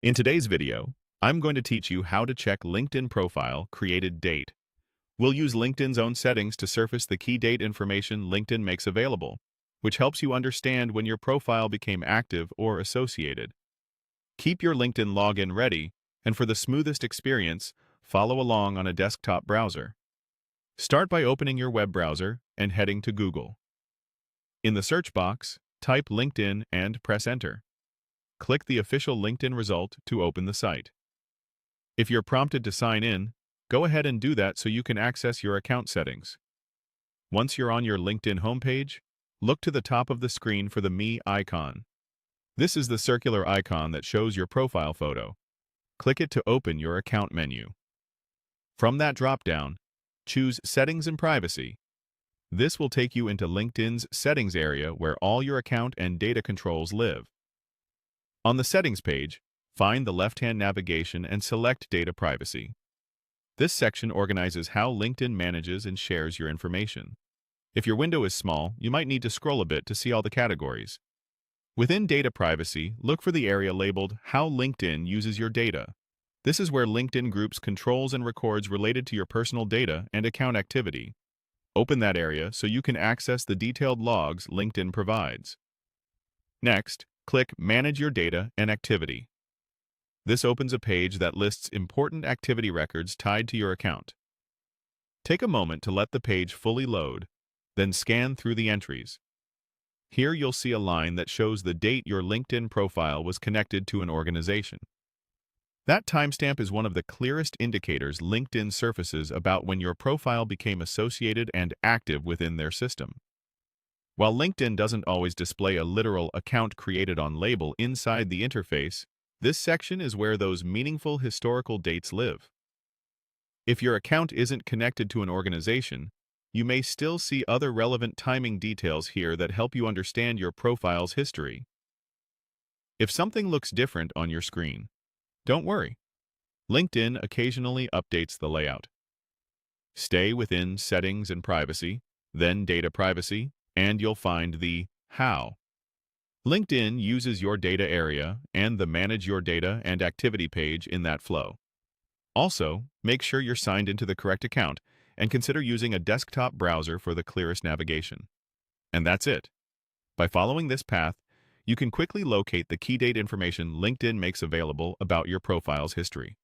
In today's video, I'm going to teach you how to check LinkedIn profile created date. We'll use LinkedIn's own settings to surface the key date information LinkedIn makes available, which helps you understand when your profile became active or associated. Keep your LinkedIn login ready, and for the smoothest experience, follow along on a desktop browser. Start by opening your web browser and heading to Google. In the search box, type LinkedIn and press Enter. Click the official LinkedIn result to open the site. If you're prompted to sign in, go ahead and do that so you can access your account settings. Once you're on your LinkedIn homepage, look to the top of the screen for the Me icon. This is the circular icon that shows your profile photo. Click it to open your account menu. From that drop-down, choose Settings and Privacy. This will take you into LinkedIn's settings area where all your account and data controls live. On the settings page, find the left-hand navigation and select Data Privacy. This section organizes how LinkedIn manages and shares your information. If your window is small, you might need to scroll a bit to see all the categories. Within Data Privacy, look for the area labeled How LinkedIn Uses Your Data. This is where LinkedIn groups controls and records related to your personal data and account activity. Open that area so you can access the detailed logs LinkedIn provides. Next, click Manage Your Data and Activity. This opens a page that lists important activity records tied to your account. Take a moment to let the page fully load, then scan through the entries. Here you'll see a line that shows the date your LinkedIn profile was connected to an organization. That timestamp is one of the clearest indicators LinkedIn surfaces about when your profile became associated and active within their system. While LinkedIn doesn't always display a literal account created on label inside the interface, this section is where those meaningful historical dates live. If your account isn't connected to an organization, you may still see other relevant timing details here that help you understand your profile's history. If something looks different on your screen, don't worry. LinkedIn occasionally updates the layout. Stay within Settings and Privacy, then Data Privacy, and you'll find the How. LinkedIn uses your data area and the Manage Your Data and Activity page in that flow. Also, make sure you're signed into the correct account and consider using a desktop browser for the clearest navigation. And that's it. By following this path, you can quickly locate the key date information LinkedIn makes available about your profile's history.